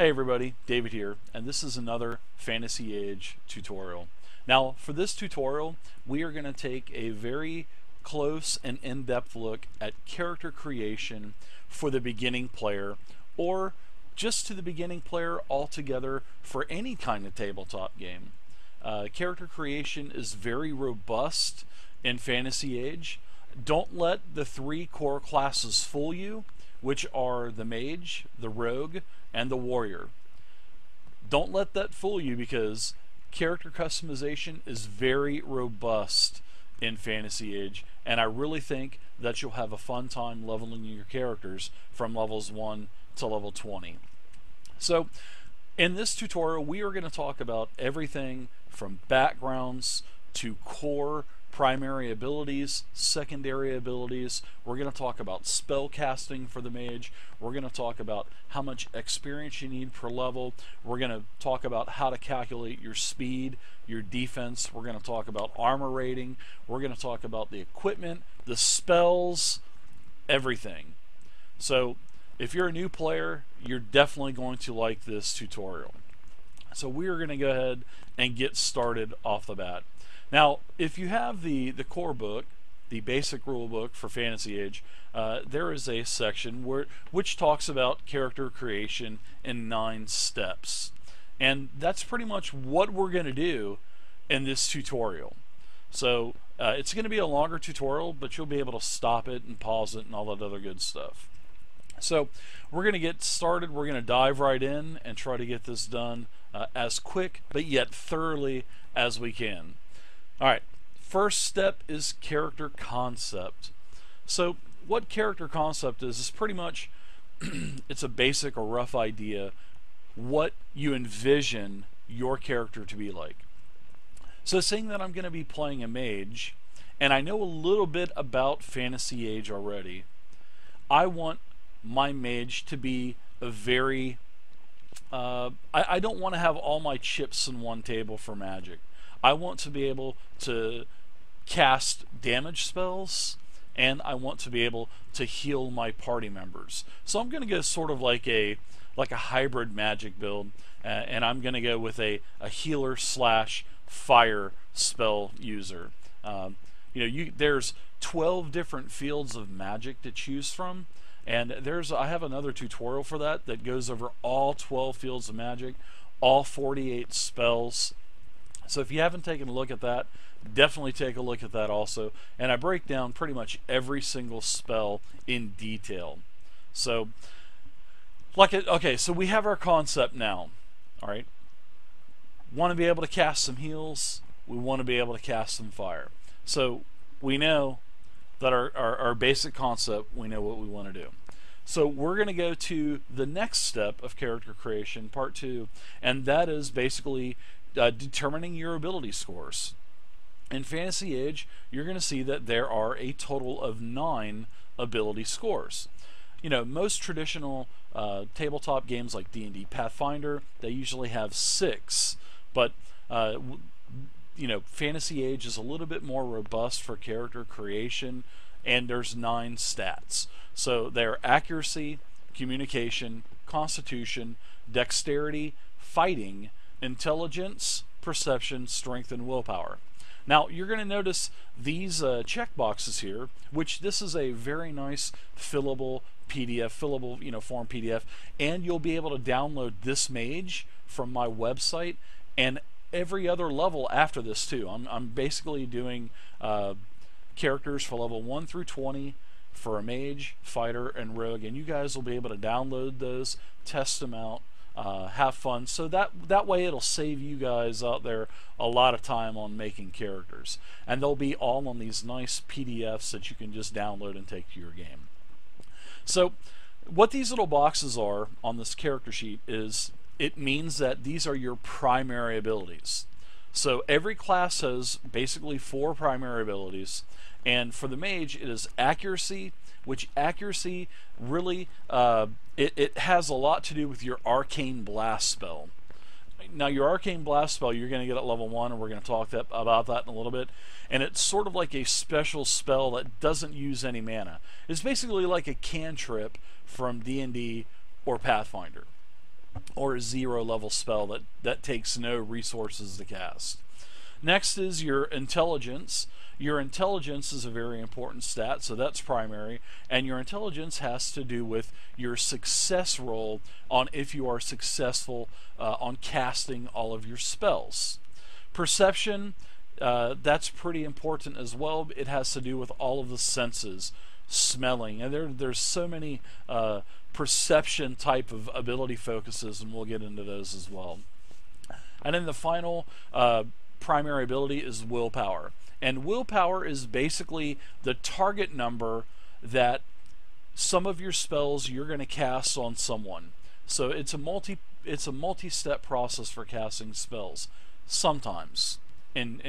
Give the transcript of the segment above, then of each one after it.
Hey everybody, David here, and this is another Fantasy Age tutorial. Now, for this tutorial, we are going to take a very close and in-depth look at character creation for the beginning player, or just to the beginning player altogether for any kind of tabletop game. Character creation is very robust in Fantasy Age. Don't let the three core classes fool you, which are the Mage, the Rogue, and the Warrior. Don't let that fool you, because character customization is very robust in Fantasy Age, and I really think that you'll have a fun time leveling your characters from levels 1 to level 20. So in this tutorial we are going to talk about everything from backgrounds to core primary abilities, secondary abilities. We're going to talk about spell casting for the Mage. We're going to talk about how much experience you need per level. We're going to talk about how to calculate your speed, your defense. We're going to talk about armor rating. We're going to talk about the equipment, the spells, everything. So if you're a new player, you're definitely going to like this tutorial. So we are going to go ahead and get started off the bat. Now, if you have the core book, the basic rule book for Fantasy Age, there is a section which talks about character creation in 9 steps. And that's pretty much what we're going to do in this tutorial. So it's going to be a longer tutorial, but you'll be able to stop it and pause it and all that other good stuff. So we're going to get started. We're going to dive right in and try to get this done as quick but yet thoroughly as we can. Alright, first step is character concept. So what character concept is pretty much it's a basic or rough idea what you envision your character to be like. So saying that I'm going to be playing a mage, and I know a little bit about Fantasy Age already, I want my mage to be a very I don't want to have all my chips in one table for magic. I want to be able to cast damage spells, and I want to be able to heal my party members. So I'm going to go sort of like a hybrid magic build, and I'm going to go with a healer slash fire spell user. There's 12 different fields of magic to choose from, and I have another tutorial for that goes over all 12 fields of magic, all 48 spells. So if you haven't taken a look at that, definitely take a look at that also. And I break down pretty much every single spell in detail. So, okay, so we have our concept now. All right. Want to be able to cast some heals. We want to be able to cast some fire. So we know that our basic concept, we know what we want to do. So we're going to go to the next step of character creation, part 2, and that is basically determining your ability scores. In Fantasy Age, you're going to see that there are a total of 9 ability scores. Most traditional tabletop games like D&D Pathfinder, they usually have 6, but Fantasy Age is a little bit more robust for character creation, and there's 9 stats. So they're accuracy, communication, constitution, dexterity, fighting, intelligence, perception, strength, and willpower. Now you're going to notice these check boxes here, which this is a very nice fillable PDF, form PDF, and you'll be able to download this mage from my website and every other level after this too. I'm basically doing characters for level 1 through 20 for a mage, fighter, and rogue, and you guys will be able to download those, test them out, have fun, so that way it'll save you guys out there a lot of time on making characters, and they'll be all on these nice PDFs that you can just download and take to your game. So what these little boxes are on this character sheet is, it means that these are your primary abilities. So every class has basically 4 primary abilities, and for the mage it is accuracy, which accuracy really it has a lot to do with your Arcane Blast spell. Now your Arcane Blast spell you're going to get at level 1, and we're going to talk about that in a little bit, and it's sort of like a special spell that doesn't use any mana. It's basically like a cantrip from D&D or Pathfinder. or a 0 level spell that takes no resources to cast. Next is your intelligence. Your intelligence is a very important stat, so that's primary, and your intelligence has to do with your success roll on if you are successful on casting all of your spells. Perception, that's pretty important as well. It has to do with all of the senses, smelling, and there's so many perception type of ability focuses, and we'll get into those as well. And then the final primary ability is willpower. And willpower is basically the target number that some of your spells you're going to cast on someone. So it's a multi-step process for casting spells. Sometimes in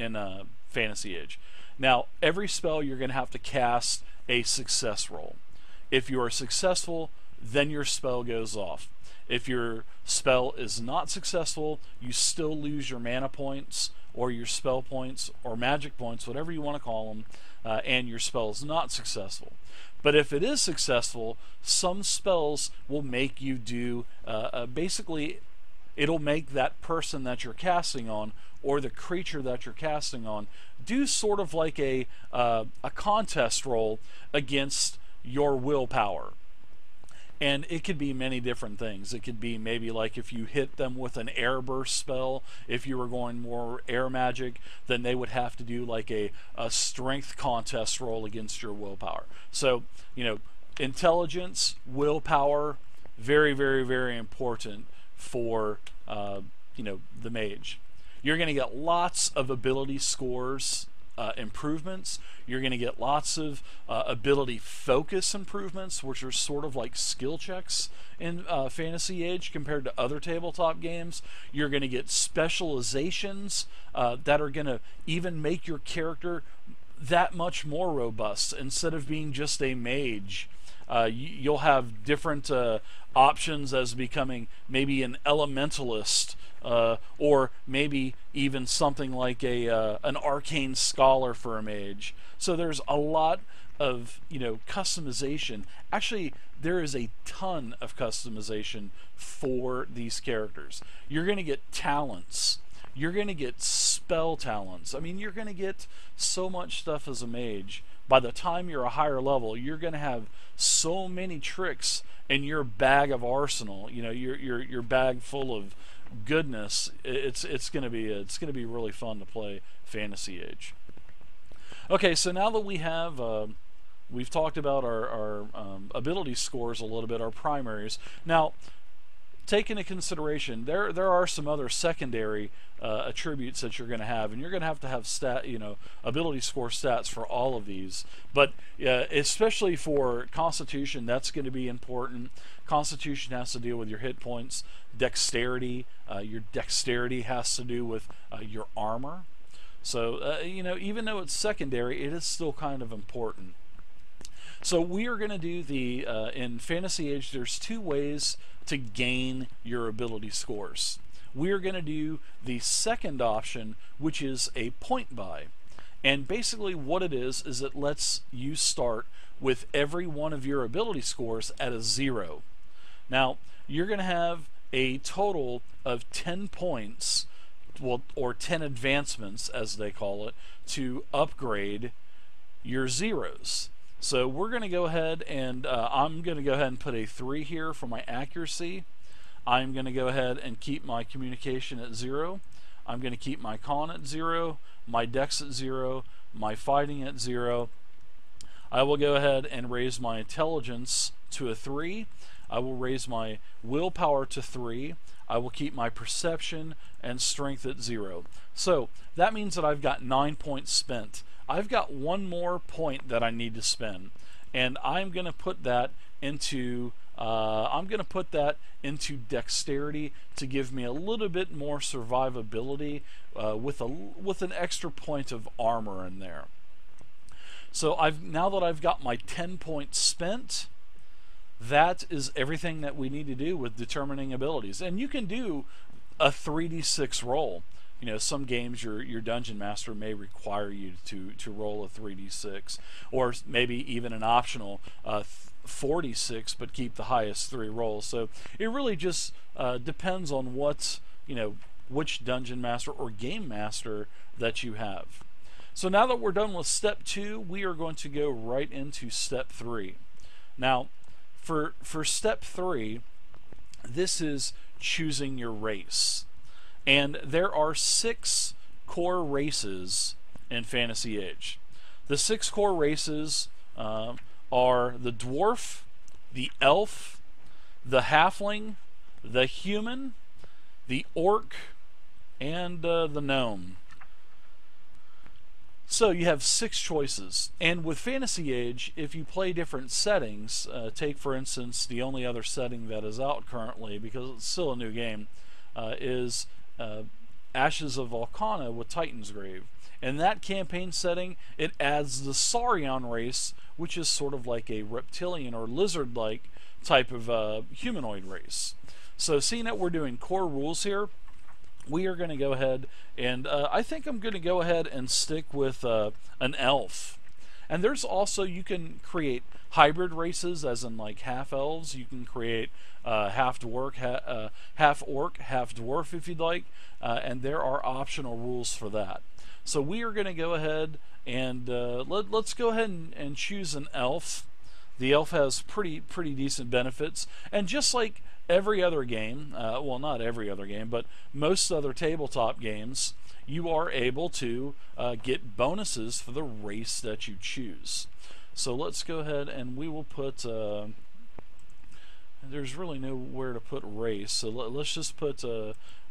Fantasy Age. Now every spell you're going to have to cast a success roll. If you are successful, then your spell goes off. If your spell is not successful, you still lose your mana points or your spell points or magic points, whatever you want to call them, and your spell is not successful. But if it is successful, some spells will make you do, basically, it'll make that person that you're casting on or the creature that you're casting on do sort of like a contest roll against your willpower. And it could be many different things. It could be maybe like if you hit them with an air burst spell, if you were going more air magic, then they would have to do like a strength contest roll against your willpower. So, you know, intelligence, willpower, very, very, very important for, you know, the mage. You're going to get lots of ability scores improvements. You're going to get lots of ability focus improvements, which are sort of like skill checks in Fantasy Age compared to other tabletop games. You're going to get specializations that are going to even make your character that much more robust. Instead of being just a mage, you'll have different options as becoming maybe an elementalist, or maybe even something like an arcane scholar for a mage. So there's a lot of, you know, customization. Actually, there is a ton of customization for these characters. You're going to get talents. You're going to get spell talents. I mean, you're going to get so much stuff as a mage. By the time you're a higher level, you're going to have so many tricks in your bag of arsenal. You know, your bag full of goodness. It's going to be really fun to play Fantasy Age. Okay, so now that we have we've talked about our ability scores a little bit, our primaries. Now, take into consideration there are some other secondary attributes that you're going to have, and you're going to have ability score stats for all of these. But especially for Constitution, that's going to be important. Constitution has to deal with your hit points. Dexterity, your dexterity has to do with your armor. So you know, even though it's secondary, it is still kind of important. So we are going to do the in Fantasy Age, there's two ways to gain your ability scores. We are going to do the second option, which is a point buy. And basically what it is it lets you start with every one of your ability scores at a 0. Now, you're going to have a total of 10 points, well, or 10 advancements as they call it, to upgrade your zeros. So we're going to go ahead and I'm going to go ahead and put a 3 here for my accuracy. I'm going to go ahead and keep my communication at 0. I'm going to keep my con at 0, my dex at 0, my fighting at 0. I will go ahead and raise my intelligence to a 3. I will raise my willpower to 3. I will keep my perception and strength at 0. So that means that I've got 9 points spent. I've got one more point that I need to spend, and I'm going to put that into dexterity to give me a little bit more survivability with an extra point of armor in there. So now that I've got my 10 points spent, that is everything that we need to do with determining abilities. And you can do a 3d6 roll. You know, some games your dungeon master may require you to roll a 3d6, or maybe even an optional 46 but keep the highest 3 rolls. So it really just depends on what, which dungeon master or game master that you have. So now that we're done with step 2, we are going to go right into step 3. Now, for step 3, this is choosing your race. And there are 6 core races in Fantasy Age. The 6 core races are the dwarf, the elf, the halfling, the human, the orc, and the gnome. So you have 6 choices. And with Fantasy Age, if you play different settings, take for instance the only other setting that is out currently, because it's still a new game, is Ashes of Arcana with Titan's Grave. In that campaign setting, it adds the Saurian race, which is sort of like a reptilian or lizard-like type of humanoid race. So seeing that we're doing core rules here, we are going to go ahead and I think I'm going to go ahead and stick with an elf. And there's also, you can create hybrid races, as in like half elves. You can create half orc, half dwarf if you'd like, and there are optional rules for that. So we are going to go ahead and let's go ahead and choose an elf. The elf has pretty decent benefits, and just like every other game, well, not every other game, but most other tabletop games, you are able to get bonuses for the race that you choose. So let's go ahead and we will put there's really nowhere to put race, so let's just put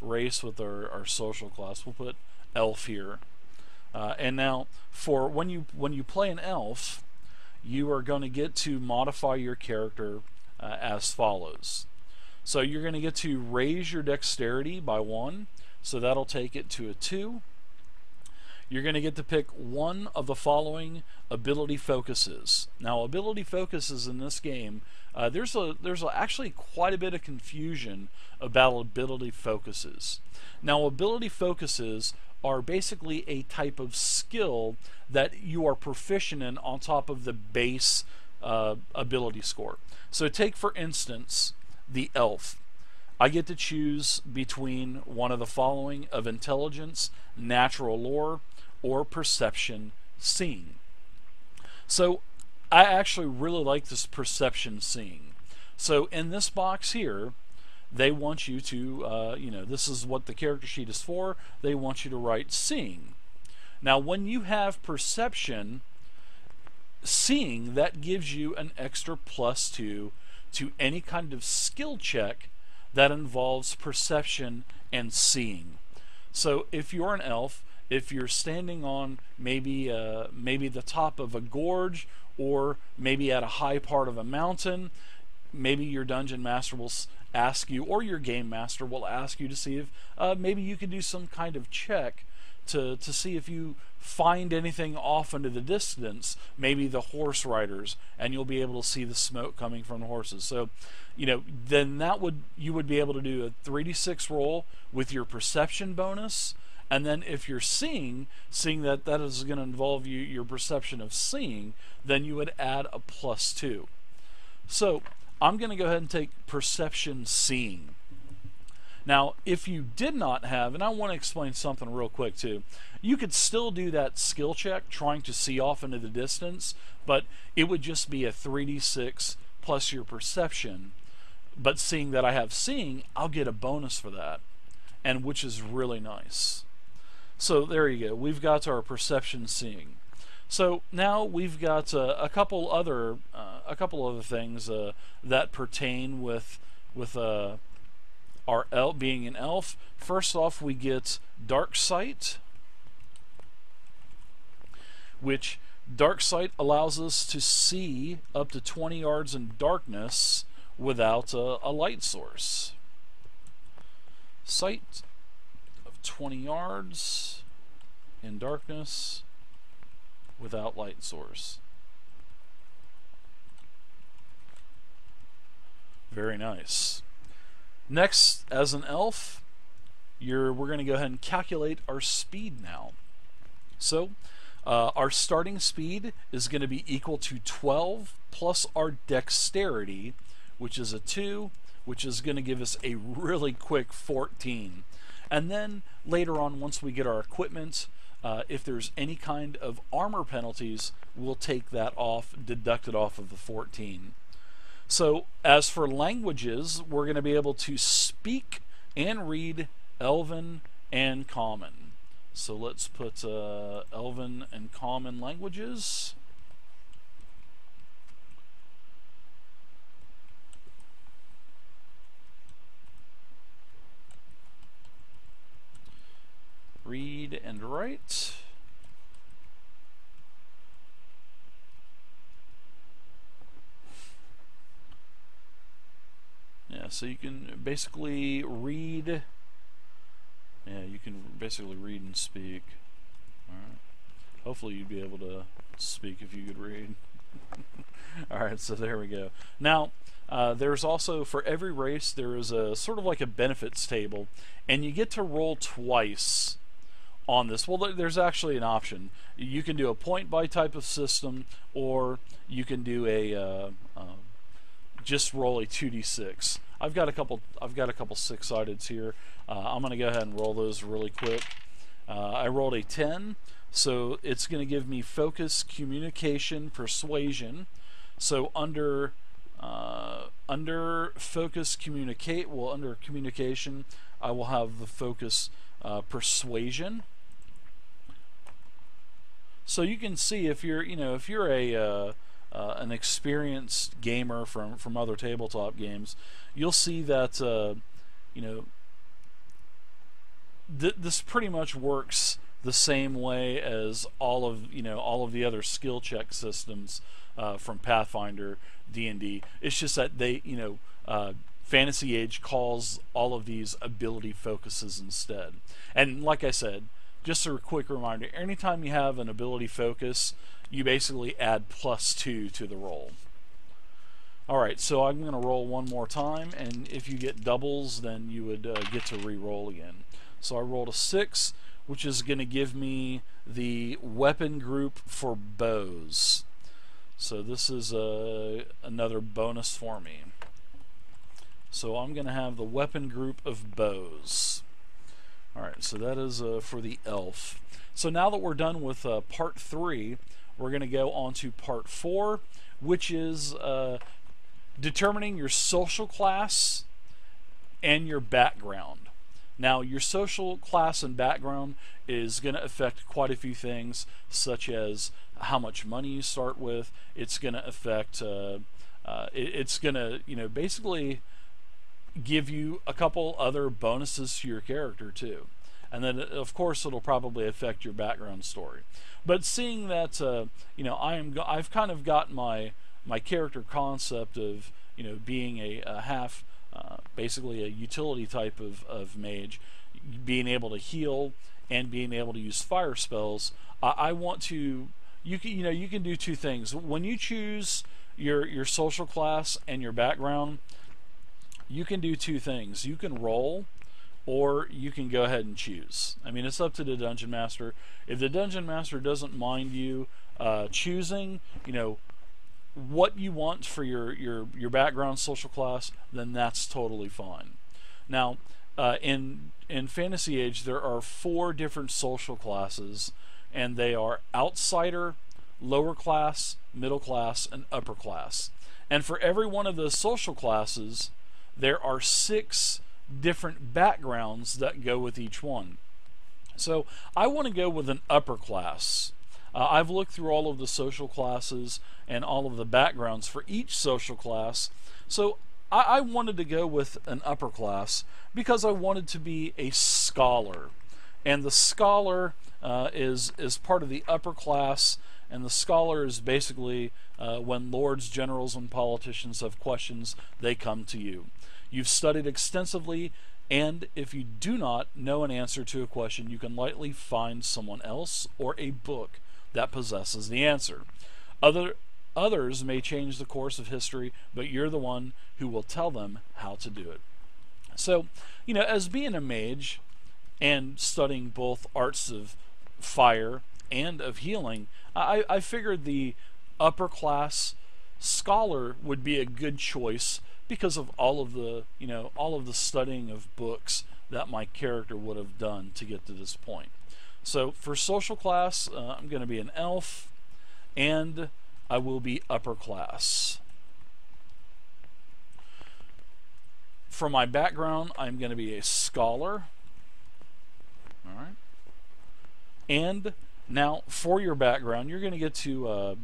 race with our social class. We'll put elf here. And now for when you play an elf, you are going to get to modify your character as follows. So you're going to get to raise your dexterity by 1, so that'll take it to a 2. You're going to get to pick one of the following ability focuses. Now, ability focuses in this game, there's actually quite a bit of confusion about ability focuses. Now, ability focuses are basically a type of skill that you are proficient in on top of the base ability score. So take, for instance, the elf. I get to choose between one of the following of intelligence, natural lore, or perception seeing. So I actually really like this perception seeing. So in this box here, they want you to, this is what the character sheet is for. They want you to write seeing. Now, when you have perception seeing, that gives you an extra +2 to any kind of skill check that involves perception and seeing. So if you're an elf, if you're standing on maybe the top of a gorge, or maybe at a high part of a mountain, maybe your dungeon master will ask you, or your game master will ask you to see if maybe you can do some kind of check to see if you find anything off into the distance, maybe the horse riders, and you'll be able to see the smoke coming from the horses. So, then you would be able to do a 3d6 roll with your perception bonus, and then if you're seeing that is going to involve your perception of seeing, then you would add a +2. So I'm going to go ahead and take perception seeing. Now, if you did not have, and I want to explain something real quick too, you could still do that skill check trying to see off into the distance, but it would just be a 3d6 plus your perception. But seeing that I have seeing, I'll get a bonus for that, and which is really nice. So there you go. We've got our perception seeing. So now we've got a couple other things that pertain with our elf being an elf. First off, we get dark sight, which dark sight allows us to see up to 20 yards in darkness without a light source. Sight of 20 yards in darkness without light source. Very nice. Next, as an elf, we're going to go ahead and calculate our speed now. So Our starting speed is going to be equal to 12 plus our dexterity, which is a 2, which is going to give us a really quick 14. And then later on, once we get our equipment, if there's any kind of armor penalties, we'll take that off, deduct it off of the 14. So as for languages, we're going to be able to speak and read Elven and Common. So let's put Elven and Common languages. Read and write. Yeah, so you can basically read. Yeah, you can basically read and speak. Alright. Hopefully you'd be able to speak if you could read. Alright, so there we go. Now, there's also, for every race, there is a sort of like a benefits table, and you get to roll twice on this. Well, there's actually an option. You can do a point by type of system, or you can do a just roll a 2d6. I've got a couple 6-sideds here. I'm going to go ahead and roll those really quick. I rolled a 10, so it's going to give me focus, communication, persuasion. So under focus, communicate, well, under communication, I will have the focus persuasion. So you can see if you're an experienced gamer from other tabletop games, you'll see that this pretty much works the same way as all of the other skill check systems from Pathfinder, D&D. It's just that they Fantasy Age calls all of these ability focuses instead. And like I said, just a quick reminder, anytime you have an ability focus, you basically add +2 to the roll. Alright, so I'm going to roll one more time, and if you get doubles, then you would get to re-roll again. So I rolled a 6, which is going to give me the weapon group for bows. So this is another bonus for me. So I'm going to have the weapon group of bows. Alright, so that is for the elf. So now that we're done with part 3, we're going to go on to part 4, which is determining your social class and your background. Now, your social class and background is going to affect quite a few things, such as how much money you start with. It's going to affect, it's going to, basically give you a couple other bonuses to your character too. And then, of course, it'll probably affect your background story. But seeing that, I've kind of got my character concept of, being a half, basically a utility type of mage, being able to heal and being able to use fire spells. I want to, you can do two things. When you choose your social class and your background, you can do two things. You can roll, or you can go ahead and choose. I mean, it's up to the Dungeon Master. If the Dungeon Master doesn't mind you choosing, what you want for your background social class, then that's totally fine. Now, in Fantasy Age, there are 4 different social classes, and they are Outsider, Lower Class, Middle Class, and Upper Class. And for every one of those social classes, there are 6 different backgrounds that go with each one. So I want to go with an upper class. I've looked through all of the social classes and all of the backgrounds for each social class. So I wanted to go with an upper class because I wanted to be a scholar. And the scholar is part of the upper class, and the scholar is basically when lords, generals, and politicians have questions, they come to you. You've studied extensively, and if you do not know an answer to a question, you can lightly find someone else or a book that possesses the answer. Others may change the course of history, but you're the one who will tell them how to do it. So, as being a mage and studying both arts of fire and of healing, I figured the upper class scholar would be a good choice because of all of the, all of the studying of books that my character would have done to get to this point. So for social class, I'm going to be an elf, and I will be upper class. For my background, I'm going to be a scholar. All right. And now for your background, you're going to get to,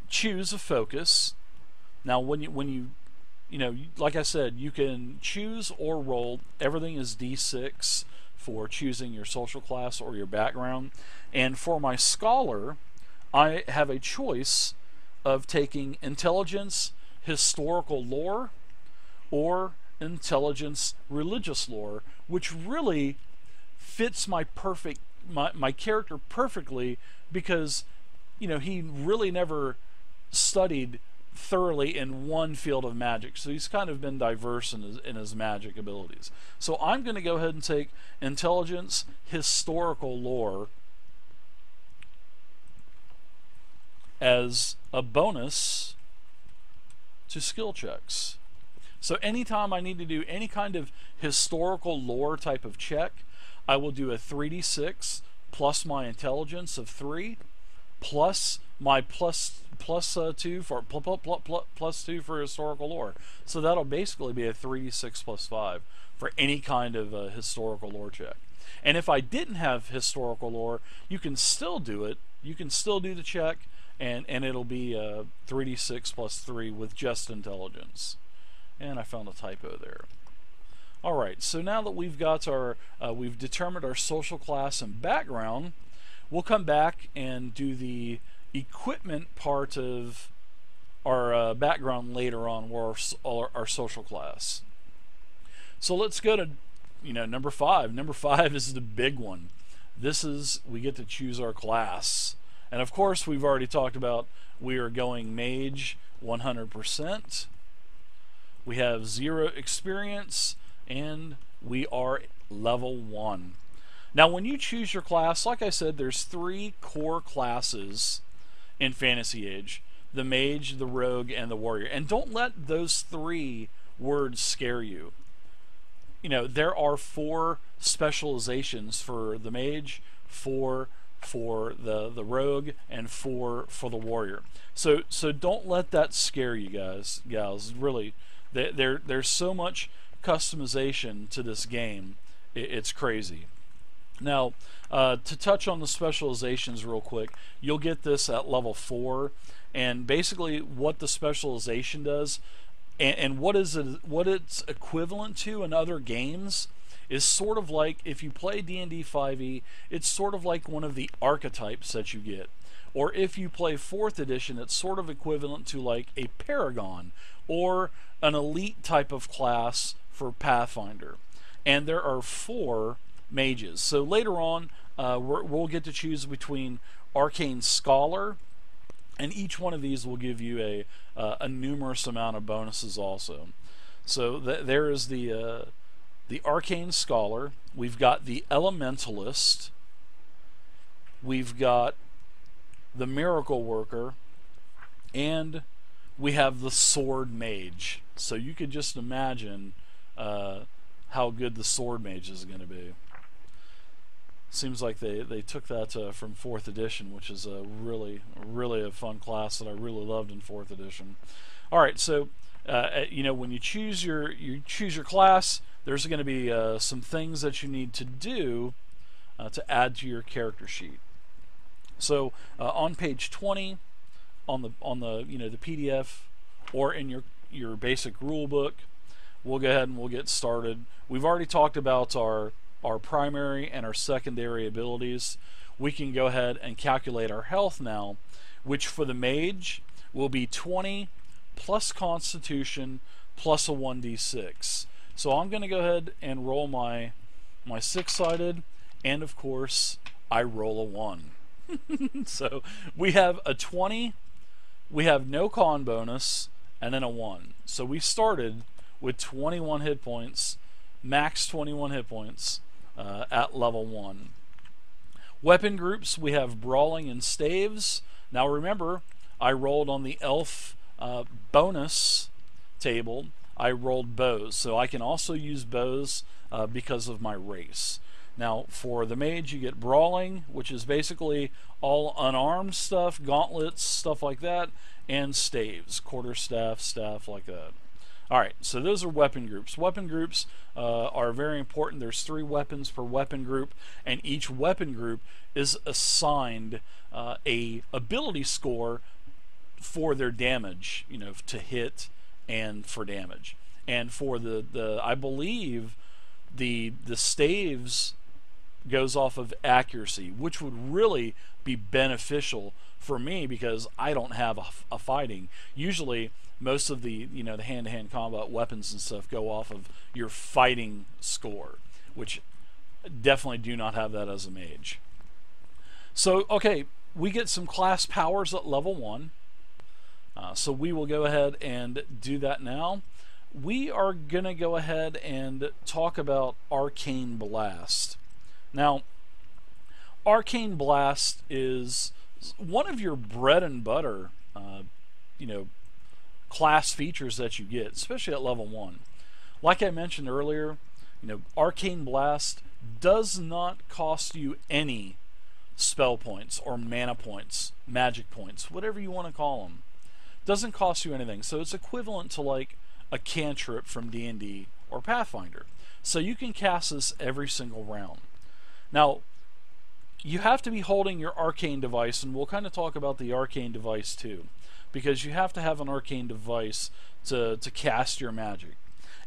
choose a focus. Now, when you like I said, you can choose or roll. Everything is D6 for choosing your social class or your background. And for my scholar, I have a choice of taking intelligence, historical lore, or intelligence, religious lore, which really fits my character perfectly, because he really never studied thoroughly in one field of magic, so he's kind of been diverse in his magic abilities. So I'm going to go ahead and take intelligence, historical lore as a bonus to skill checks. So anytime I need to do any kind of historical lore type of check, I will do a 3d6 plus my intelligence of 3 plus my plus 2 for plus 2 for historical lore. So that'll basically be a 3d6 plus 5 for any kind of historical lore check. And if I didn't have historical lore, you can still do it. You can still do the check, and it'll be 3d6 plus 3 with just intelligence. And I found a typo there. Alright, so now that we've got our, we've determined our social class and background, we'll come back and do the equipment part of our background later on, or our social class. So let's go to, number 5. Number 5 is the big one. This is, we get to choose our class. And of course, we've already talked about we are going Mage 100%. We have 0 experience, and we are level 1. Now, when you choose your class, like I said, there's 3 core classes in Fantasy Age: the Mage, the Rogue, and the Warrior. And don't let those 3 words scare you. There are 4 specializations for the Mage, 4 for the Rogue, and 4 for the Warrior. So don't let that scare you gals. Really, there's so much customization to this game. It's crazy. Now, to touch on the specializations real quick, you'll get this at level 4, and basically what the specialization does, and what it's equivalent to in other games, is sort of like, if you play D&D 5e, it's sort of like one of the archetypes that you get. Or if you play 4th edition, it's sort of equivalent to like a Paragon, or an elite type of class for Pathfinder. And there are 4 mages. So later on, we'll get to choose between Arcane Scholar, and each one of these will give you a numerous amount of bonuses also. So there is the Arcane Scholar. We've got the Elementalist. We've got the Miracle Worker, and we have the Sword Mage. So you could just imagine how good the Sword Mage is going to be. Seems like they took that from 4th edition, which is a really a fun class that I really loved in 4th edition. All right, so when you choose your class, there's going to be some things that you need to do to add to your character sheet. So on page 20, on the the PDF, or in your basic rule book, we'll go ahead and we'll get started. We've already talked about our primary and our secondary abilities. We can go ahead and calculate our health now, which for the Mage will be 20 plus Constitution plus a 1d6. So I'm going to go ahead and roll my 6-sided, and of course I roll a 1. So we have a 20, we have no con bonus, and then a 1. So we started with 21 hit points, max 21 hit points at level 1. Weapon groups, we have Brawling and Staves. Now remember, I rolled on the elf bonus table, I rolled bows, so I can also use bows because of my race. Now for the mage, you get Brawling, which is basically all unarmed stuff, gauntlets, stuff like that, and staves, quarterstaff, staff like that. Alright, so those are weapon groups. Weapon groups are very important. There's 3 weapons per weapon group, and each weapon group is assigned a ability score for their damage, you know, to hit and for damage. And for the I believe the staves goes off of accuracy, which would really be beneficial for me because I don't have a fighting. Usually most of the, you know, the hand-to-hand combat weapons and stuff go off of your fighting score, which definitely do not have that as a mage. So okay, we get some class powers at level 1. So we will go ahead and do that now. We are going to go ahead and talk about Arcane Blast. Now, Arcane Blast is one of your bread and butter, you know, class features that you get, especially at level 1. Like I mentioned earlier, you know, Arcane Blast does not cost you any spell points or mana points, magic points, whatever you want to call them. Doesn't cost you anything, so it's equivalent to like a cantrip from D&D or Pathfinder. So you can cast this every single round. Now, you have to be holding your arcane device, and we'll kind of talk about the arcane device too, because you have to have an arcane device to cast your magic.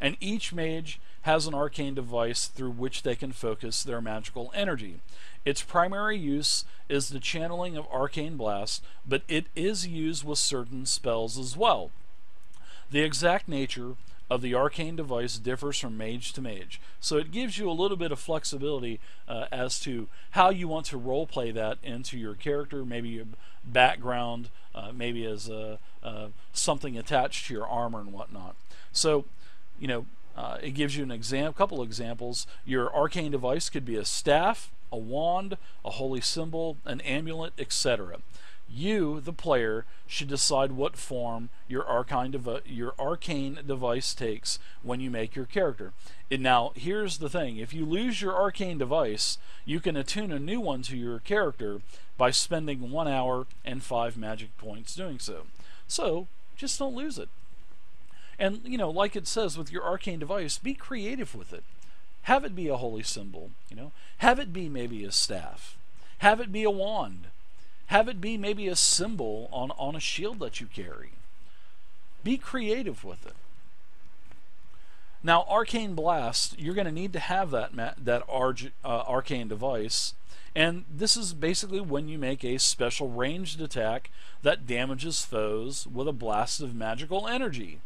And each mage has an arcane device through which they can focus their magical energy. Its primary use is the channeling of Arcane Blast, but it is used with certain spells as well. The exact nature of the arcane device differs from mage to mage, so it gives you a little bit of flexibility as to how you want to roleplay that into your character, maybe your background, maybe as something attached to your armor and whatnot. So, you know, it gives you a couple examples. Your arcane device could be a staff, a wand, a holy symbol, an amulet, etc. You, the player, should decide what form your arcane device takes when you make your character. And now, here's the thing. If you lose your arcane device, you can attune a new one to your character by spending 1 hour and 5 magic points doing so. So, just don't lose it. And, you know, like it says with your arcane device, be creative with it. Have it be a holy symbol, you know. Have it be maybe a staff. Have it be a wand. Have it be maybe a symbol on a shield that you carry. Be creative with it. Now, Arcane Blast, you're going to need to have that arcane device, and this is basically when you make a special ranged attack that damages foes with a blast of magical energy.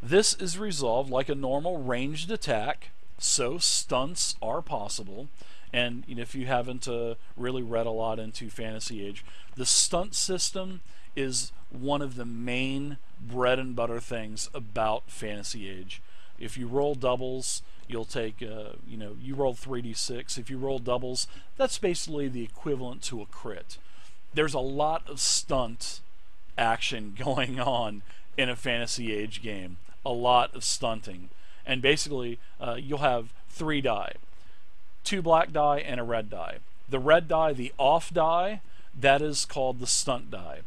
This is resolved like a normal ranged attack, so stunts are possible. And you know, if you haven't really read a lot into Fantasy Age, the stunt system is one of the main bread and butter things about Fantasy Age. If you roll doubles, you'll take, you know, you roll 3d6. If you roll doubles, that's basically the equivalent to a crit. There's a lot of stunt action going on in a Fantasy Age game. A lot of stunting. And basically, you'll have 3 die. 2 black die and a red die. The red die, the off die, that is called the stunt die.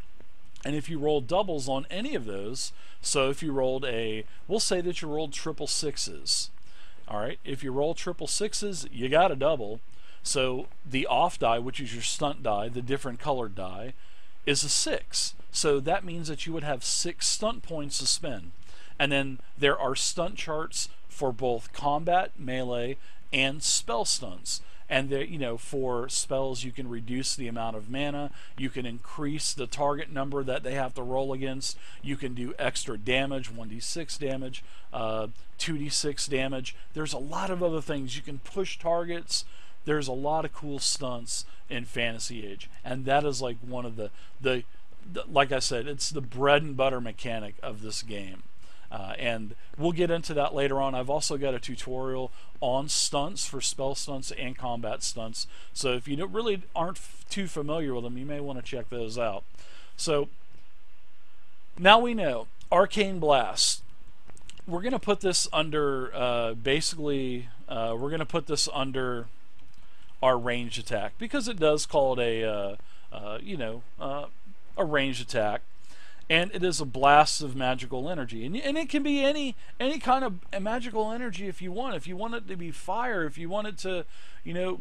And if you roll doubles on any of those, so if you rolled we'll say that you rolled triple sixes. Alright, if you roll triple sixes, you got a double. So the off die, which is your stunt die, the different colored die, is a 6. So that means that you would have 6 stunt points to spend. And then there are stunt charts for both combat, melee, and spell stunts. And there, you know, for spells you can reduce the amount of mana, you can increase the target number that they have to roll against, you can do extra damage, 1d6 damage, 2d6 damage. There's a lot of other things. You can push targets. There's a lot of cool stunts in Fantasy Age, and that is like one of the like I said, it's the bread and butter mechanic of this game. And we'll get into that later on. I've also got a tutorial on stunts for spell stunts and combat stunts. So if you really aren't too familiar with them, you may want to check those out. So now we know Arcane Blast. We're going to put this under basically we're going to put this under our ranged attack because it does call it a ranged attack. And it is a blast of magical energy, and it can be any kind of magical energy if you want. If you want it to be fire, if you want it to,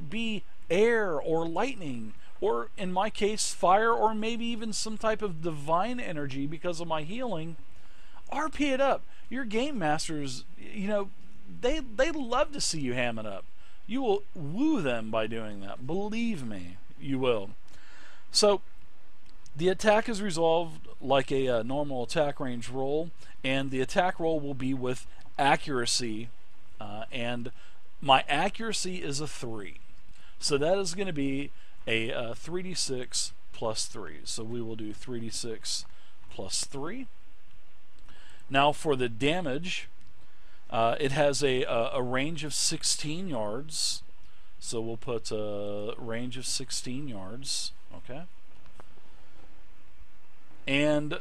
be air or lightning, or in my case, fire, or maybe even some type of divine energy because of my healing. RP it up. Your game masters, they love to see you ham it up. You will woo them by doing that. Believe me, you will. So the attack is resolved like a normal attack range roll, and the attack roll will be with accuracy, and my accuracy is a 3. So that is going to be a 3d6 plus 3. So we will do 3d6 plus 3. Now for the damage, it has a range of 16 yards. So we'll put a range of 16 yards. Okay. And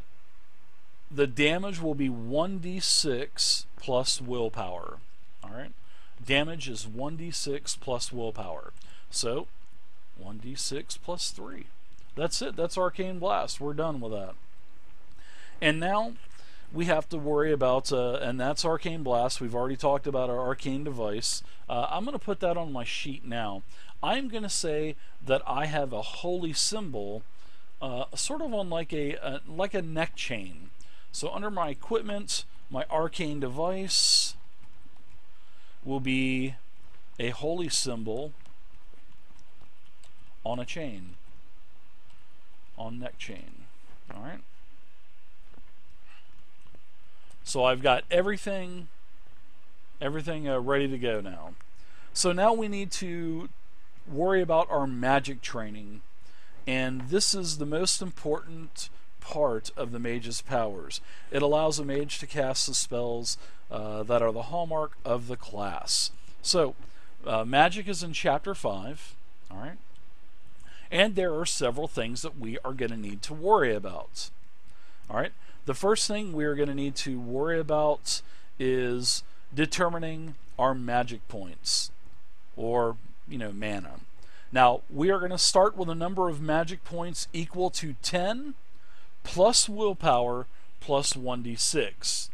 the damage will be 1d6 plus willpower. Alright? Damage is 1d6 plus willpower. So, 1d6 plus 3. That's it. That's Arcane Blast. We're done with that. And now, we have to worry about, and that's Arcane Blast. We've already talked about our arcane device. I'm going to put that on my sheet now. I'm going to say that I have a holy symbol sort of on like a neck chain. So under my equipment, my arcane device will be a holy symbol on a chain, on neck chain. All right. So I've got everything ready to go now. So now we need to worry about our magic training. And this is the most important part of the mage's powers. It allows a mage to cast the spells that are the hallmark of the class. So, magic is in Chapter 5, all right? And there are several things that we are going to need to worry about. All right? The first thing we are going to need to worry about is determining our magic points, or, mana. Now, we are going to start with a number of magic points equal to 10 plus willpower plus 1d6.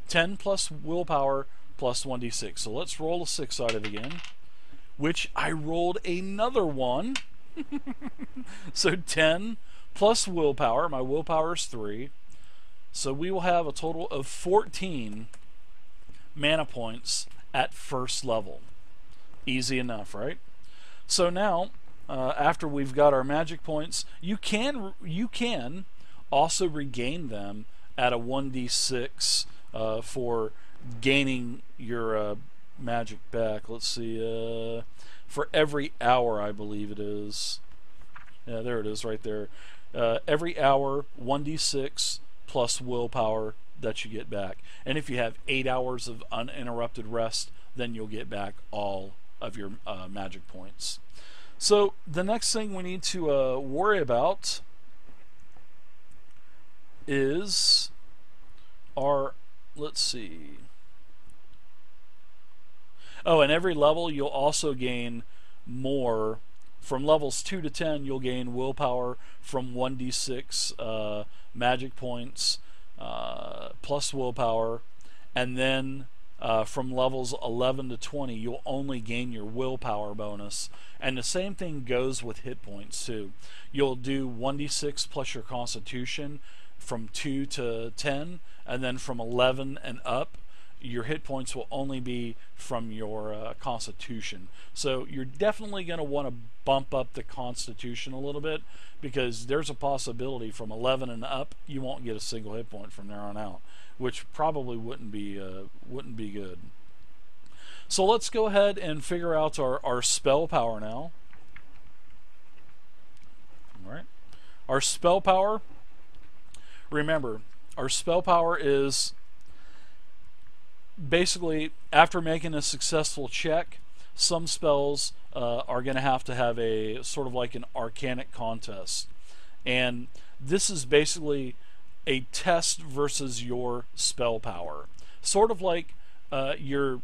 10 plus willpower plus 1d6. So let's roll a 6-sided again, which I rolled another 1. So 10 plus willpower. My willpower is 3. So we will have a total of 14 mana points at first level. Easy enough, right? So now, after we've got our magic points, you can also regain them at a 1d6 for gaining your magic back. Let's see, for every hour, I believe it is. Yeah, there it is right there. Every hour, 1d6 plus willpower that you get back. And if you have 8 hours of uninterrupted rest, then you'll get back all of your magic points. So the next thing we need to worry about is our, let's see. Oh, and every level you'll also gain more. From levels 2 to 10, you'll gain willpower from 1d6 magic points plus willpower, and then from levels 11 to 20, you'll only gain your willpower bonus. And the same thing goes with hit points too. You'll do 1d6 plus your constitution from 2 to 10, and then from 11 and up, your hit points will only be from your constitution. So you're definitely going to want to bump up the constitution a little bit, because there's a possibility from 11 and up you won't get a single hit point from there on out, which probably wouldn't be good. So let's go ahead and figure out our spell power now. All right, our spell power. Remember, our spell power is basically, after making a successful check, some spells are going to have a sort of like an arcanic contest. And this is basically a test versus your spell power. Sort of like your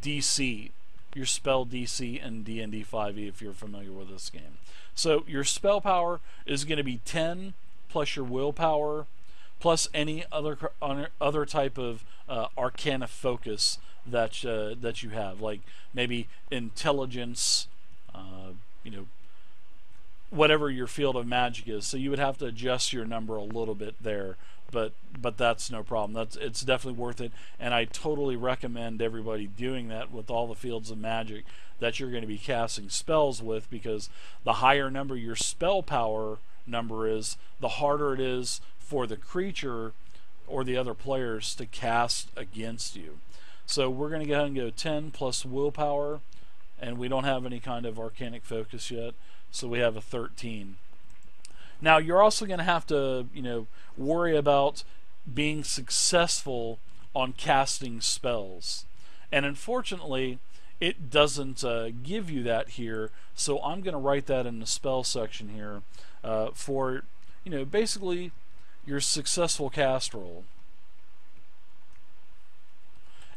DC, your spell DC in D&D 5e if you're familiar with this game. So your spell power is going to be 10 plus your willpower plus any other type of arcana focus that you have, like maybe intelligence, you know, whatever your field of magic is. So you would have to adjust your number a little bit there, but that's no problem. It's definitely worth it, and I totally recommend everybody doing that with all the fields of magic that you're going to be casting spells with, because the higher number your spell power number is, the harder it is for the creature or the other players to cast against you. So we're going to go ahead and go 10 plus willpower, and we don't have any kind of arcanic focus yet, so we have a 13. Now you're also going to have to, you know, worry about being successful on casting spells, and unfortunately it doesn't give you that here, so I'm going to write that in the spell section here for, you know, basically your successful cast roll,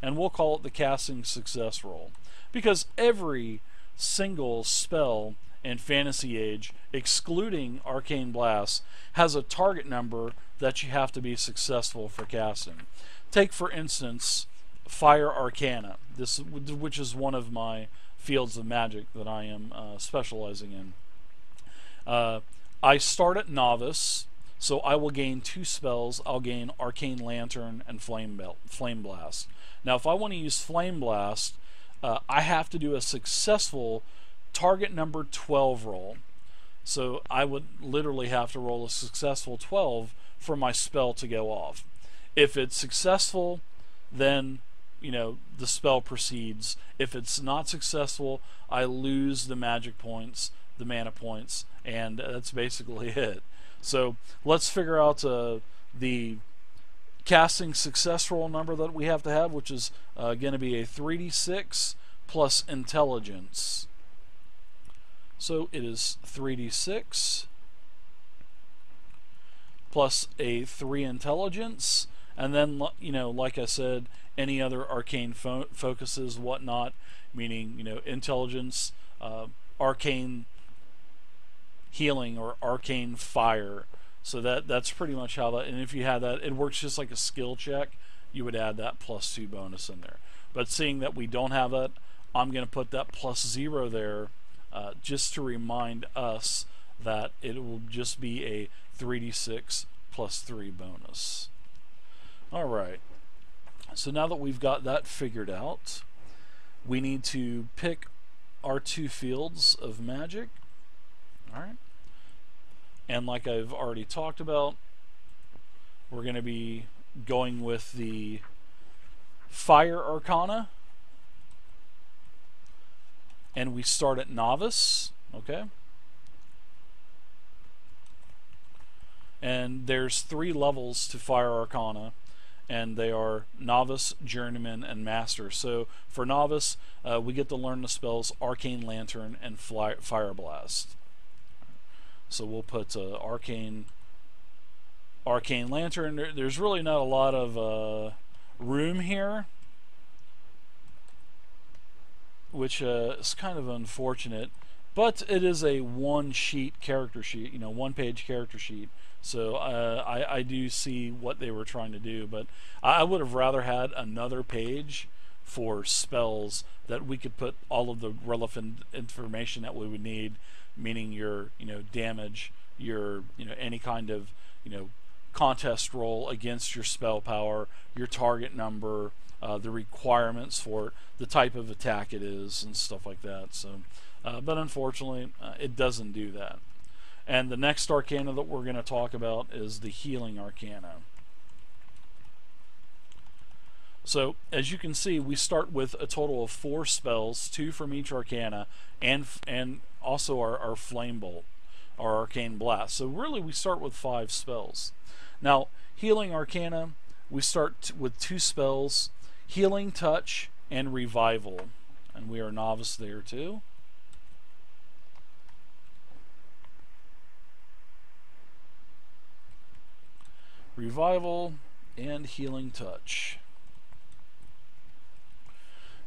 and we'll call it the casting success roll, because every single spell in Fantasy Age, excluding Arcane Blast, has a target number that you have to be successful for casting. Take for instance Fire Arcana, which is one of my fields of magic that I am specializing in. I start at Novice, so I will gain 2 spells. I'll gain Arcane Lantern and Flame Blast. Now if I want to use Flame Blast, I have to do a successful target number 12 roll. So I would literally have to roll a successful 12 for my spell to go off. If it's successful, then, you know, the spell proceeds. If it's not successful, I lose the magic points, the mana points, and that's basically it. So let's figure out the casting success roll number that we have to have, which is going to be a 3d6 plus intelligence. So it is 3d6 plus a 3 intelligence, and then, you know, like I said, any other arcane focuses, whatnot, meaning, you know, intelligence, arcane healing, or arcane fire. So that's pretty much how that, and if you had that, it works just like a skill check. You would add that +2 bonus in there. But seeing that we don't have that, I'm going to put that +0 there, just to remind us that it will just be a 3d6 +3 bonus. Alright, so now that we've got that figured out, we need to pick our 2 fields of magic. Alright, and like I've already talked about, we're going to be going with the Fire Arcana, and we start at Novice, okay? And there's 3 levels to Fire Arcana, and they are Novice, Journeyman, and Master. So for Novice, we get to learn the spells Arcane Lantern and Fire Blast. So we'll put Arcane Lantern. There's really not a lot of room here, which is kind of unfortunate, but it is a one-sheet character sheet, you know, one-page character sheet. So I do see what they were trying to do, but I would have rather had another page for spells that we could put all of the relevant information that we would need, meaning your, you know, damage, your, you know, any kind of, you know, contest roll against your spell power, your target number, the requirements for it, the type of attack it is, and stuff like that. So, but unfortunately, it doesn't do that. And the next Arcana that we're going to talk about is the Healing Arcana. So, as you can see, we start with a total of 4 spells, 2 from each Arcana, and also our Flame Bolt, our Arcane Blast. So really, we start with 5 spells. Now, Healing Arcana, we start with 2 spells. Healing Touch, and Revival. And we are novice there too. Revival and Healing Touch.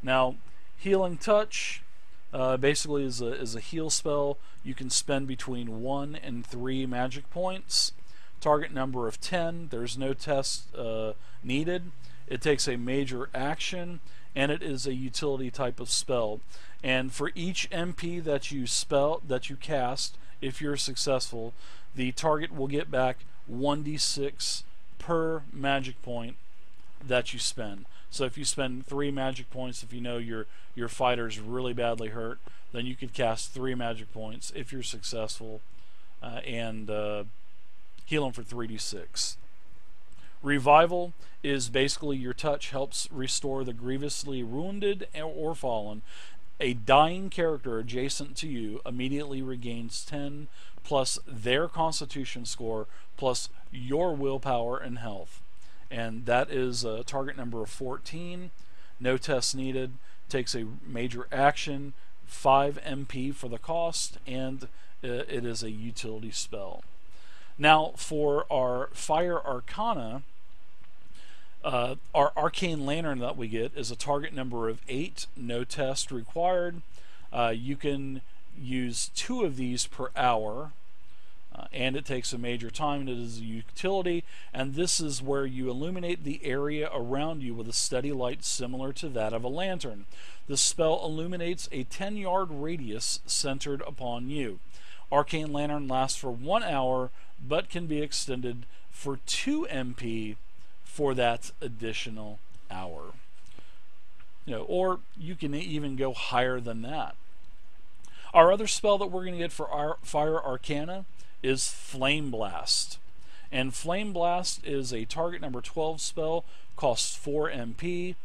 Now, Healing Touch basically is a heal spell. You can spend between 1 and 3 magic points. Target number of 10. There's no test needed. It takes a major action, and it is a utility type of spell. And for each MP that you cast, if you're successful, the target will get back 1d6 per magic point that you spend. So if you spend 3 magic points, if you know your fighter's really badly hurt, then you could cast 3 magic points if you're successful, and heal them for 3d6. Revival is basically your touch helps restore the grievously wounded or fallen. A dying character adjacent to you immediately regains 10 plus their constitution score plus your willpower and health. And that is a target number of 14. No test needed. Takes a major action, 5 MP for the cost, and it is a utility spell. Now, for our Fire Arcana, our Arcane Lantern that we get is a target number of 8, no test required. You can use 2 of these per hour, and it takes a major time, and it is a utility, and this is where you illuminate the area around you with a steady light similar to that of a lantern. The spell illuminates a 10-yard radius centered upon you. Arcane Lantern lasts for 1 hour, but can be extended for 2 MP for that additional hour. Or you can even go higher than that. Our other spell that we're going to get for our Fire Arcana is Flame Blast. And Flame Blast is a target number 12 spell, costs 4 MP.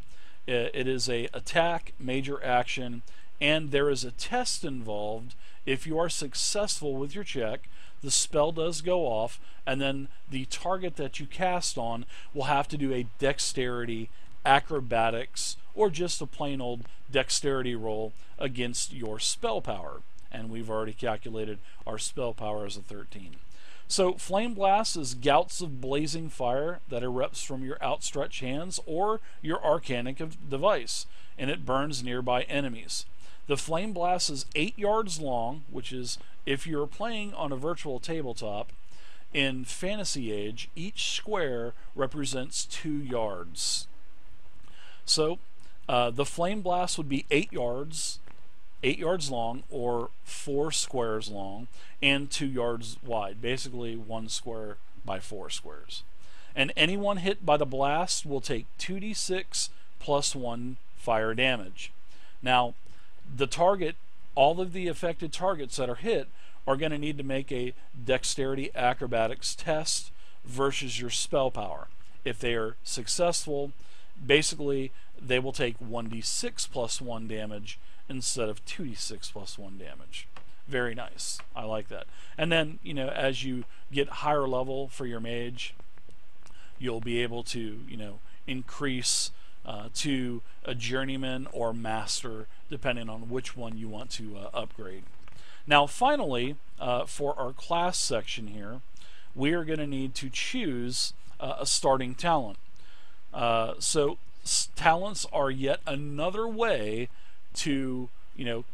It is a attack, major action, and there is a test involved. If you are successful with your check, the spell does go off, and then the target that you cast on will have to do a dexterity, acrobatics, or just a plain old dexterity roll against your spell power. And we've already calculated our spell power as a 13. So Flame Blast is gouts of blazing fire that erupts from your outstretched hands or your arcanic device, and it burns nearby enemies. The Flame Blast is 8 yards long, which is, if you're playing on a virtual tabletop, in Fantasy Age, each square represents 2 yards. So the Flame Blast would be 8 yards long, or 4 squares long, and 2 yards wide. Basically 1 square by 4 squares. And anyone hit by the blast will take 2d6 plus 1 fire damage. Now, the target, all of the affected targets that are hit are going to need to make a dexterity acrobatics test versus your spell power. If they are successful, basically they will take 1d6 plus 1 damage instead of 2d6 plus 1 damage. Very nice. I like that. And then, as you get higher level for your mage, you'll be able to, increase to a journeyman or master, depending on which one you want to upgrade. Now, finally, for our class section here, we are going to need to choose a starting talent. So talents are yet another way to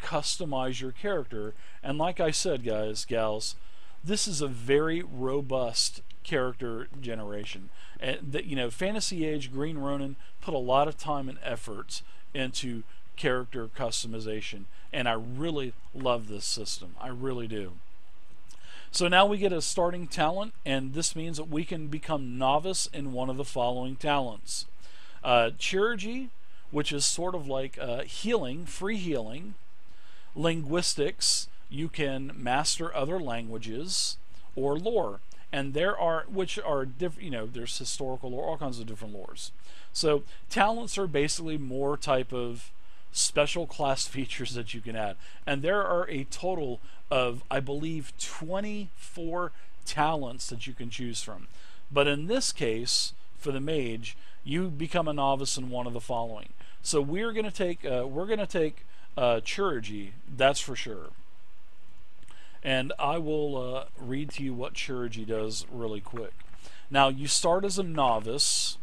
customize your character, and like I said, guys, gals, this is a very robust character generation. And that Fantasy Age Green Ronin put a lot of time and effort into character customization, and I really love this system. I really do. So now we get a starting talent, and this means that we can become novice in one of the following talents. Chirurgy, which is sort of like healing, free healing. Linguistics, you can master other languages, or lore. And there are, which are different, there's historical lore, all kinds of different lores. So talents are basically more type of special class features that you can add. And there are a total of, I believe, 24 talents that you can choose from. But in this case, for the mage, you become a novice in one of the following. So we're going to take Chirurgy, that's for sure. And I will read to you what Chirurgy does really quick. Now, you start as a novice,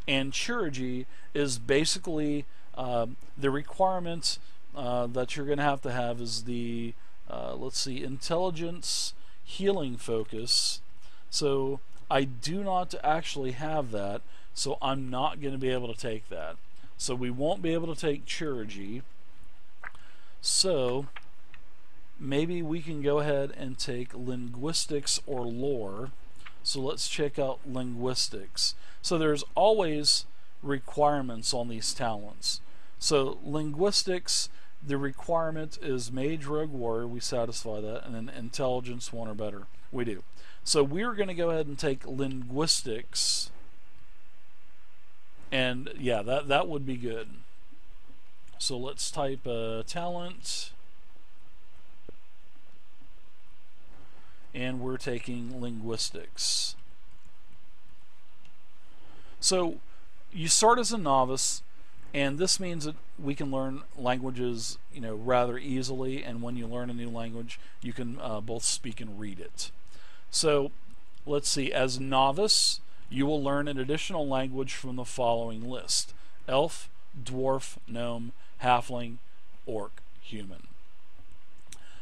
and Chirurgy is basically the requirement that you're going to have is the, let's see, Intelligence Healing Focus. So I do not actually have that, so I'm not going to be able to take that. So we won't be able to take Chirurgy. So maybe we can go ahead and take Linguistics or Lore. So let's check out Linguistics. So there's always requirements on these talents. So Linguistics, the requirement is Mage, Rogue, Warrior. We satisfy that. And then Intelligence 1 or better. We do. So we're going to go ahead and take Linguistics. And yeah, that would be good. So let's type talent. And we're taking Linguistics. So you start as a novice, and this means that we can learn languages, rather easily. And when you learn a new language, you can both speak and read it. So let's see. As novice, you will learn an additional language from the following list: Elf, Dwarf, Gnome, Halfling, Orc, Human.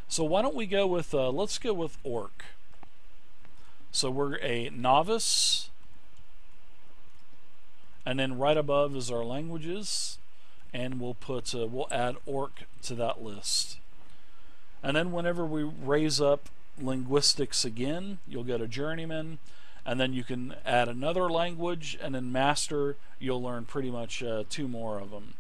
So why don't we go with, let's go with Orc. So we're a novice, and then right above is our languages, and we'll put, we'll add Orc to that list. And then whenever we raise up Linguistics again, you'll get a Journeyman, and then you can add another language, and then Master, you'll learn pretty much 2 more of them.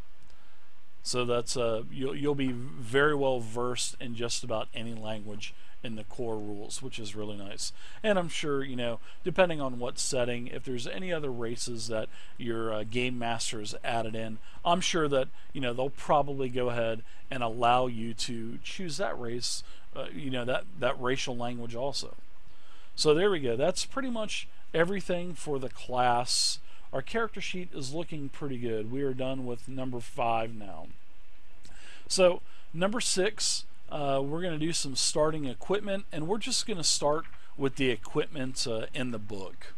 So that's you'll be very well versed in just about any language in the core rules, which is really nice. And I'm sure, depending on what setting, if there's any other races that your game masters added in, I'm sure that they'll probably go ahead and allow you to choose that race, that racial language also. So there we go. That's pretty much everything for the class. Our character sheet is looking pretty good. We are done with number 5 now. So number 6, we're going to do some starting equipment, and we're just going to start with the equipment in the book.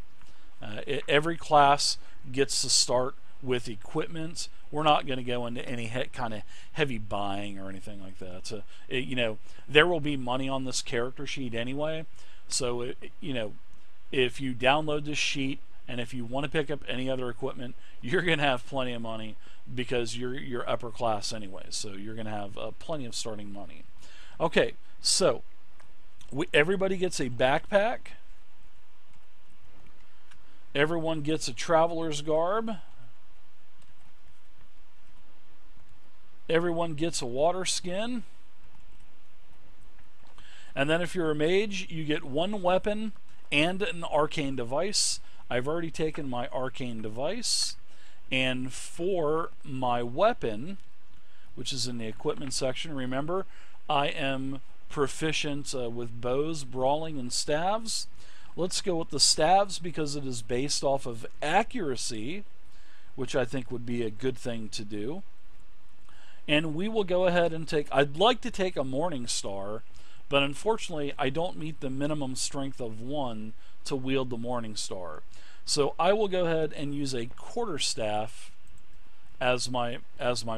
Every class gets to start with equipment. We're not going to go into any kind of heavy buying or anything like that. So, there will be money on this character sheet anyway. So, if you download this sheet, and if you want to pick up any other equipment, you're going to have plenty of money because you're upper class anyway. So you're going to have plenty of starting money. Okay, so everybody gets a backpack. Everyone gets a traveler's garb. Everyone gets a water skin. And then if you're a mage, you get 1 weapon and an arcane device. I've already taken my arcane device, and for my weapon, which is in the equipment section, remember I am proficient with bows, brawling, and staves. Let's go with the staves because it is based off of accuracy, which I think would be a good thing to do. And we will go ahead and take, I'd like to take a Morning Star, but unfortunately I don't meet the minimum strength of 1 to wield the Morning Star. So I will go ahead and use a quarterstaff as my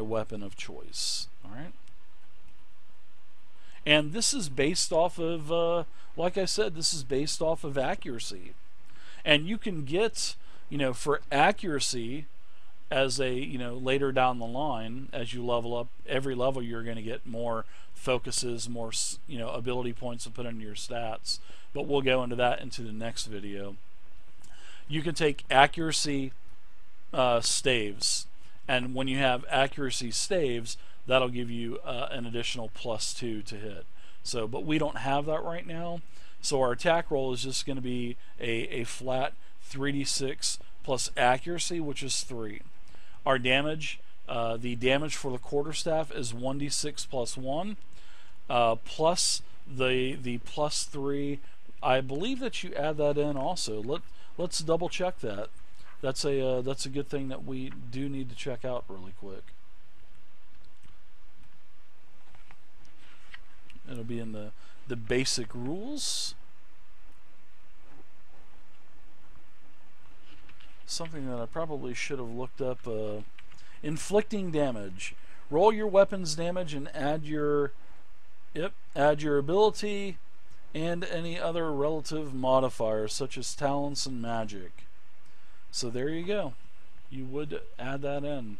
weapon of choice. All right. And this is based off of, like I said, this is based off of accuracy. And you can get, for accuracy, as a, later down the line, as you level up, every level you're going to get more focuses, more, ability points to put into your stats. But we'll go into that into the next video. You can take accuracy staves, and when you have accuracy staves, that'll give you an additional +2 to hit. So, but we don't have that right now. So our attack roll is just going to be a flat 3d6 plus accuracy, which is 3. Our damage, the damage for the quarterstaff is 1d6 plus 1, plus the +3. I believe that you add that in also. Let's double check that. that's a good thing that we do need to check out really quick. It'll be in the basic rules. Something that I probably should have looked up. Inflicting damage. Roll your weapon's damage and add your ability and any other relative modifiers such as talents and magic. So there you go. You would add that in.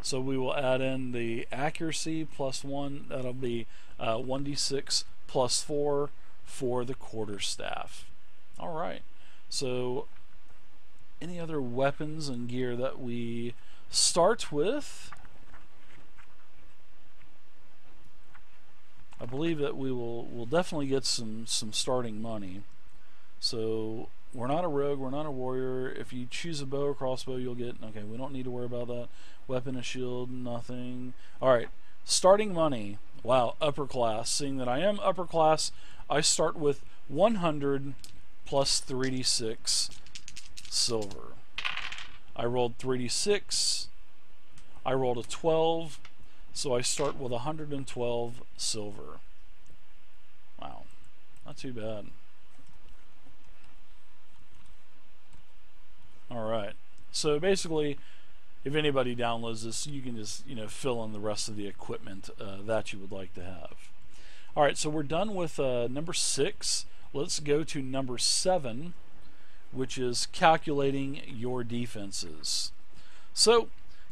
So we will add in the accuracy +1. That'll be 1d6 +4 for the quarterstaff. All right. So any other weapons and gear that we start with? I believe that we'll definitely get some starting money. So we're not a rogue, we're not a warrior. If you choose a bow or crossbow, you'll get, okay, we don't need to worry about that. Weapon, a shield, nothing. Alright, starting money. Wow, upper class. Seeing that I am upper class, I start with 100 plus 3d6 silver. I rolled 3d6. I rolled a 12. So I start with 112 silver. Wow, not too bad. Alright, so basically, if anybody downloads this, you can just, fill in the rest of the equipment that you would like to have. Alright, so we're done with number 6. Let's go to number 7, which is calculating your defenses. So,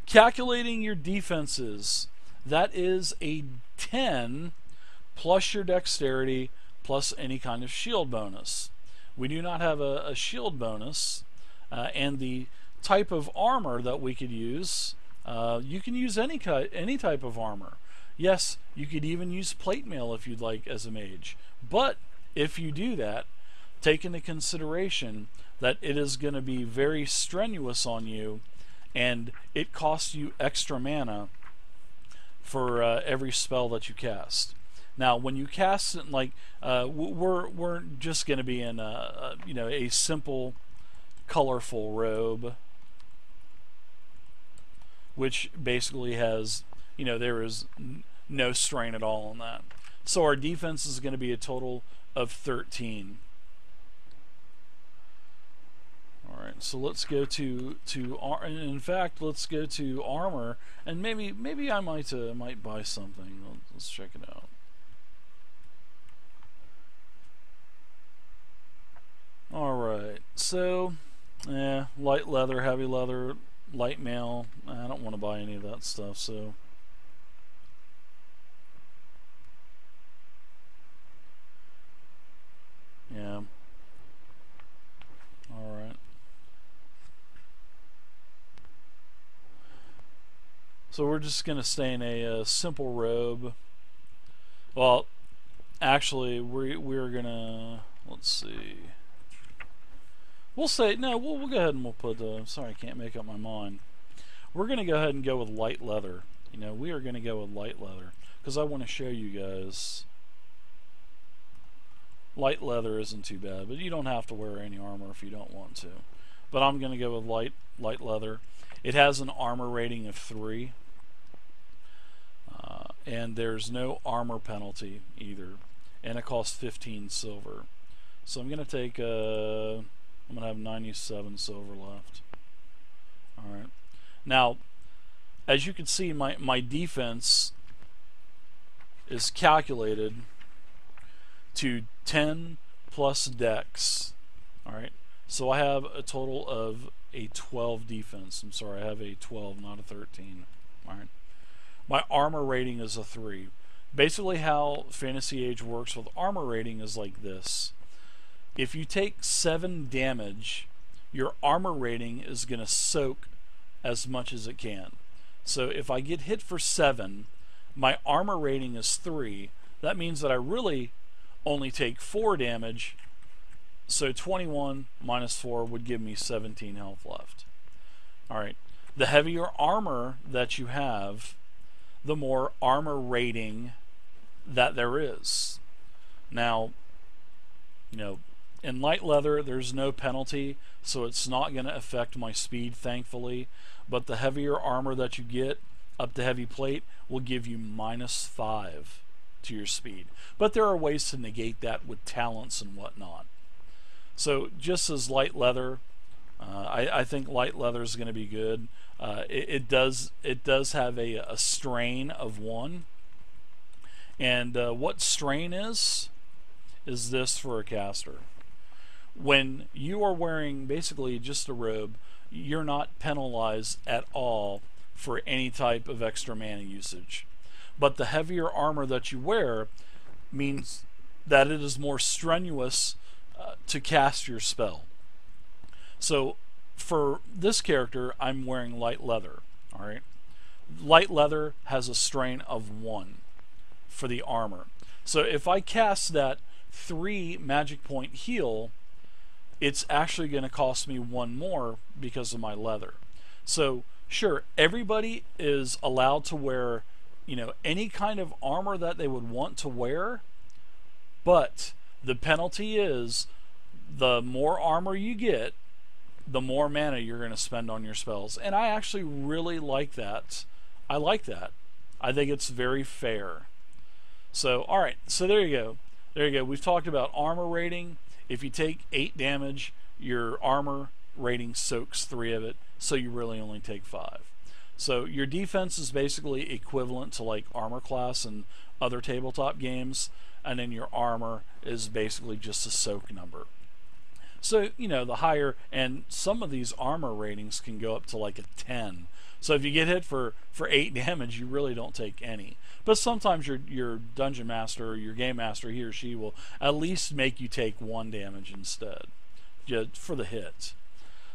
calculating your defenses, that is a 10 plus your dexterity plus any kind of shield bonus. We do not have a shield bonus, and the type of armor that we could use, you can use any type of armor. Yes, you could even use plate mail if you'd like as a mage. But if you do that, take into consideration that it is going to be very strenuous on you, and it costs you extra mana for every spell that you cast. Now, when you cast it, like we're just going to be in a simple, colorful robe, which basically has there is no strain at all on that. So our defense is going to be a total of 13. All right, so let's go to in fact, let's go to armor, and maybe I might buy something. Let's check it out. All right, so light leather, heavy leather, light mail. I don't want to buy any of that stuff, so yeah. All right. So we're just going to stay in a simple robe. Well, actually, we're going to, let's see. We'll say, no, we'll go ahead and we'll put, sorry, I can't make up my mind. We're going to go ahead and go with light leather. We are going to go with light leather because I want to show you guys. Light leather isn't too bad, but you don't have to wear any armor if you don't want to. But I'm going to go with light leather. It has an armor rating of 3. And there's no armor penalty either. And it costs 15 silver. So I'm going to take, I'm going to have 97 silver left. Alright. Now, as you can see, my defense is calculated to 10 plus dex. Alright. So I have a total of a 12 defense. I'm sorry, I have a 12, not a 13. Alright. My armor rating is a 3. Basically how Fantasy Age works with armor rating is like this. If you take 7 damage, your armor rating is going to soak as much as it can. So if I get hit for 7, my armor rating is 3. That means that I really only take 4 damage. So 21 minus 4 would give me 17 health left. Alright. The heavier armor that you have, the more armor rating that there is. Now, In light leather, there's no penalty, so it's not going to affect my speed, thankfully. But the heavier armor that you get, up to heavy plate, will give you -5 to your speed. But there are ways to negate that with talents and whatnot. So just as light leather, I think light leather is going to be good. It does have a strain of 1. And what strain is this for a caster. When you are wearing basically just a robe, you're not penalized at all for any type of extra mana usage. But the heavier armor that you wear means that it is more strenuous to cast your spell. So for this character, I'm wearing light leather. All right, light leather has a strain of 1 for the armor. So if I cast that 3 magic point heal, it's actually going to cost me 1 more because of my leather. So sure, everybody is allowed to wear, you know, any kind of armor that they would want to wear, but the penalty is the more armor you get, the more mana you're going to spend on your spells. And I actually really like that. I like that. I think it's very fair. So, alright, so there you go. There you go. We've talked about armor rating. If you take 8 damage, your armor rating soaks 3 of it, so you really only take 5. So your defense is basically equivalent to like armor class and other tabletop games, and then your armor is basically just a soak number. So, you know, the higher, and some of these armor ratings can go up to like a 10. So if you get hit for 8 damage, you really don't take any. But sometimes your dungeon master or your game master, he or she, will at least make you take 1 damage instead, just for the hit.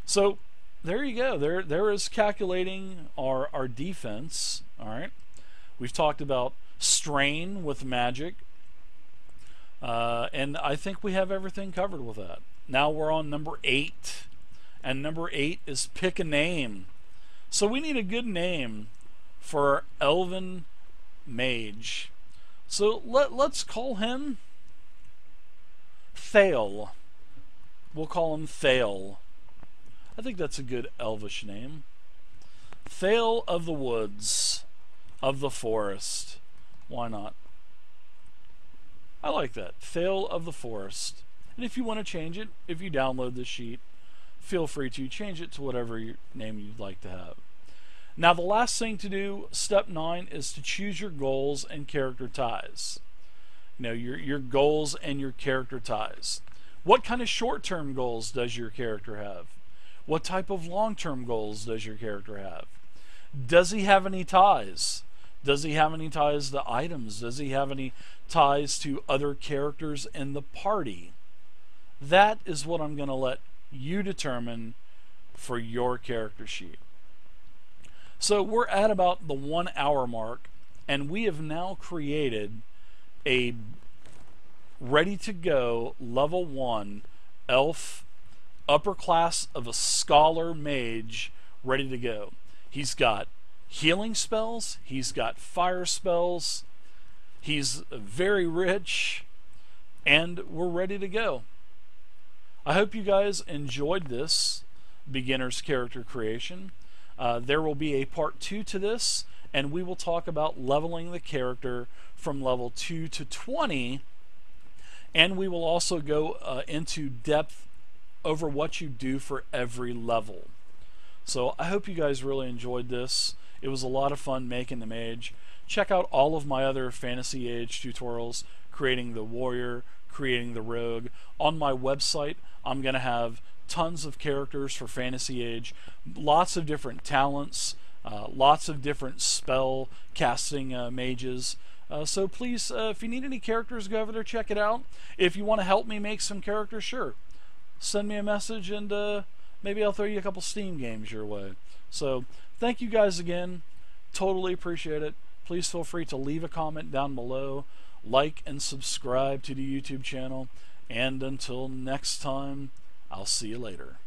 So there you go. There is calculating our defense. All right. We've talked about strain with magic, and I think we have everything covered with that. Now we're on number 8, and number 8 is pick a name. So we need a good name for our elven mage. So let's call him Thale. We'll call him Thale. I think that's a good elvish name. Thale of the woods, of the forest. Why not? I like that. Thale of the forest. And if you want to change it, if you download this sheet, feel free to change it to whatever name you'd like to have. Now the last thing to do, step 9, is to choose your goals and character ties. You know, your goals and your character ties. What kind of short-term goals does your character have? What type of long-term goals does your character have? Does he have any ties? Does he have any ties to items? Does he have any ties to other characters in the party? That is what I'm going to let you determine for your character sheet. So we're at about the 1 hour mark, and we have now created a ready to go level 1 elf upper class of a scholar mage ready to go. He's got healing spells, he's got fire spells, he's very rich, and we're ready to go. I hope you guys enjoyed this beginner's character creation. There will be a part 2 to this, and we will talk about leveling the character from level 2 to 20, and we will also go into depth over what you do for every level. So I hope you guys really enjoyed this. It was a lot of fun making the mage. Check out all of my other Fantasy Age tutorials, creating the warrior, creating the rogue. On my website, I'm going to have tons of characters for Fantasy Age, lots of different talents, lots of different spell casting mages. So please, if you need any characters, go over there, check it out. If you want to help me make some characters, sure, send me a message, and maybe I'll throw you a couple Steam games your way. So thank you guys again. Totally appreciate it. Please feel free to leave a comment down below, like and subscribe to the YouTube channel, and until next time, I'll see you later.